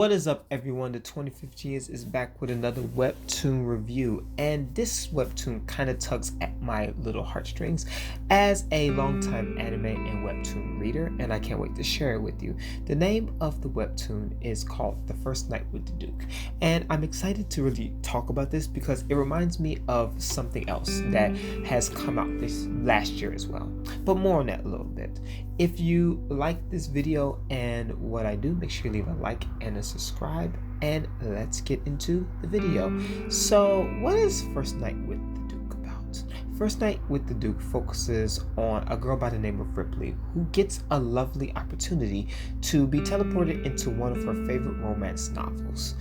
What is up, everyone? The 2015 is back with another Webtoon review, and this Webtoon kind of tugs at my little heartstrings as a longtime anime and Webtoon reader, and I can't wait to share it with you. The name of the Webtoon is called The First Night with the Duke, and I'm excited to really talk about this because it reminds me of something else that has come out this last year as well. But more on that a little bit. If you like this video and what I do, make sure you leave a like and a subscribe, and let's get into the video. So what is First Night with the Duke about? First Night with the Duke focuses on a girl by the name of Ripley who gets a lovely opportunity to be teleported into one of her favorite romance novels.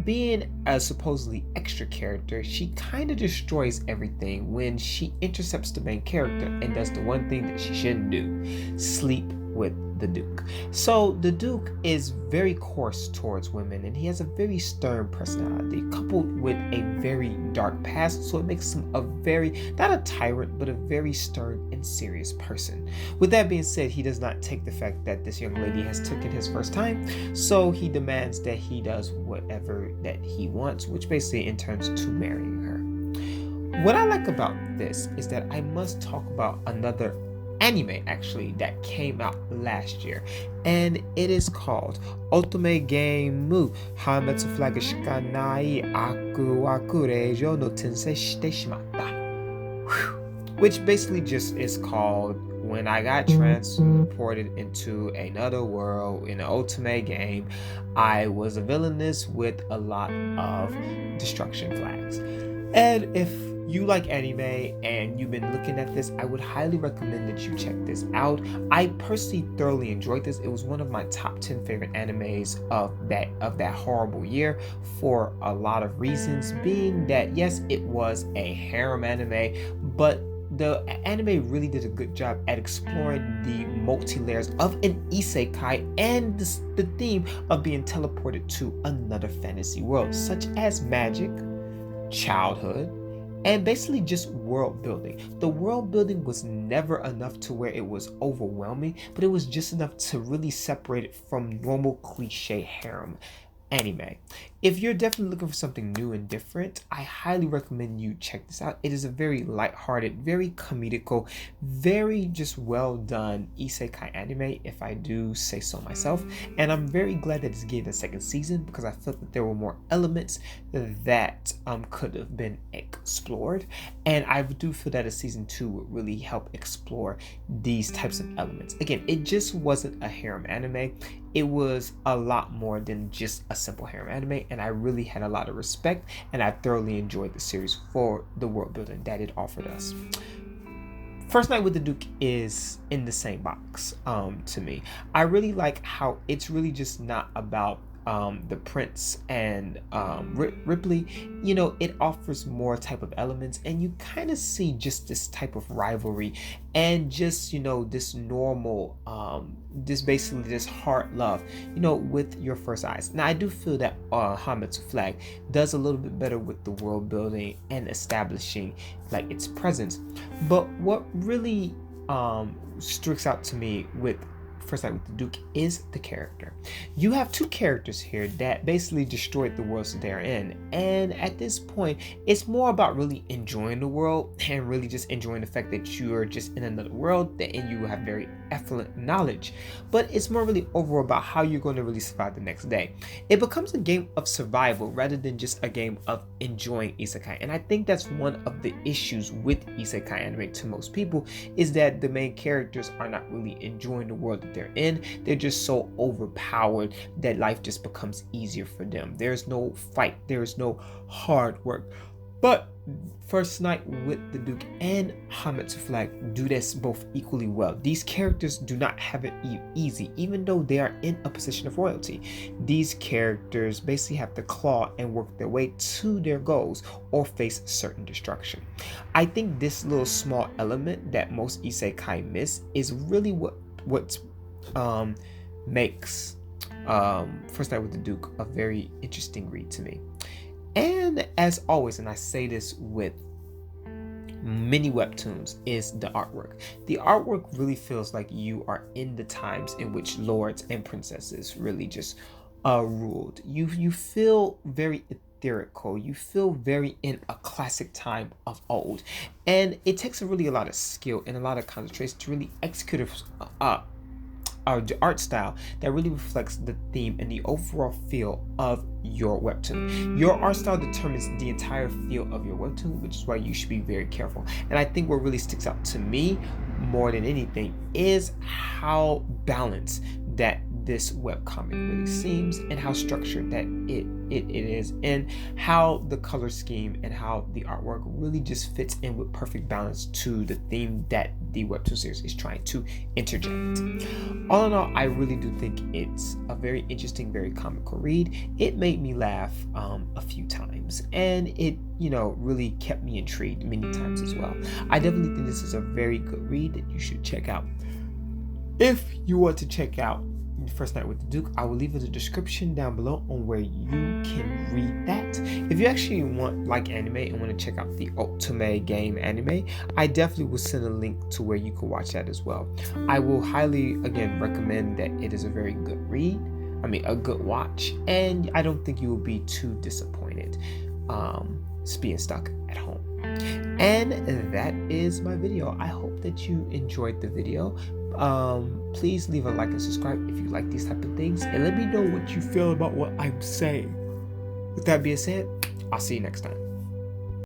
Being a supposedly extra character, she kind of destroys everything when she intercepts the main character and does the one thing that she shouldn't do: sleep with the Duke. So the Duke is very coarse towards women, and he has a very stern personality coupled with a very dark past, so it makes him a very, not a tyrant, but a very stern and serious person. With that being said, he does not take the fact that this young lady has taken his first time, so he demands that he does whatever that he wants, which basically turns to marrying her. What I like about this is that I must talk about another anime actually that came out last year, and it is called Otome Game Hametsu Flag Shika Nai Aku wa Kureijo no Tensei Shite Shimatta, which basically just is called When I Got Transported into Another World in an Otome Game. I was a villainess with a lot of destruction flags. And if you like anime and you've been looking at this, I would highly recommend that you check this out. I personally thoroughly enjoyed this. It was one of my top 10 favorite animes of that horrible year for a lot of reasons, being that yes, it was a harem anime, but the anime really did a good job at exploring the multi-layers of an isekai and the theme of being teleported to another fantasy world, such as magic, childhood, and basically just world building. The world building was never enough to where it was overwhelming, but it was just enough to really separate it from normal cliche harem anime. If you're definitely looking for something new and different, I highly recommend you check this out. It is a very lighthearted, very comedical, very just well done isekai anime, if I do say so myself. And I'm very glad that it's getting a second season because I felt that there were more elements that could have been explored. And I do feel that a season 2 would really help explore these types of elements. Again, it just wasn't a harem anime. It was a lot more than just a simple harem anime, and I really had a lot of respect, and I thoroughly enjoyed the series for the world building that it offered us. First Night with the Duke is in the same box to me. I really like how it's really just not about the prince and Ripley. You know, it offers more type of elements, and you kind of see just this type of rivalry and just, you know, this normal this basically this heart love, you know, with your first eyes. Now I do feel that Hametsu Flag does a little bit better with the world building and establishing like its presence, but what really sticks out to me with First Night with the Duke is the character. You have two characters here that basically destroyed the worlds they're in, and at this point it's more about really enjoying the world and really just enjoying the fact that you are just in another world and you have very effluent knowledge, but it's more really overall about how you're going to really survive the next day. It becomes a game of survival rather than just a game of enjoying isekai, and I think that's one of the issues with isekai anime to most people, is that the main characters are not really enjoying the world that they're in. They're just so overpowered that life just becomes easier for them. There's no fight, there is no hard work. But First Night with the Duke and Hametsu Flag do this both equally well. These characters do not have it easy, even though they are in a position of royalty. These characters basically have to claw and work their way to their goals or face certain destruction. I think this little small element that most isekai miss is really what makes First Night with the Duke a very interesting read to me. And as always, and I say this with many webtoons, is the artwork. The artwork really feels like you are in the times in which lords and princesses really just ruled. You feel very ethereal. You feel very in a classic time of old, and it takes really a lot of skill and a lot of concentration to really execute the art style that really reflects the theme and the overall feel of your webtoon. Your art style determines the entire feel of your webtoon, which is why you should be very careful. And I think what really sticks out to me more than anything is how balanced that this webcomic really seems, and how structured that it is, and how the color scheme and how the artwork really just fits in with perfect balance to the theme that the webtoon series is trying to interject. All in all, I really do think it's a very interesting, very comical read. It made me laugh a few times, and it really kept me intrigued many times as well. I definitely think this is a very good read that you should check out. If you want to check out First Night with the Duke, I will leave in the description down below on where you can read that. If you actually like anime and want to check out the Otome game anime, I definitely will send a link to where you can watch that as well. I will highly, again, recommend that. It is a very good read. A good watch, and I don't think you will be too disappointed being stuck at home. And that is my video. I hope that you enjoyed the video. Please leave a like and subscribe if you like these type of things, and let me know what you feel about what I'm saying. With that being said, I'll see you next time.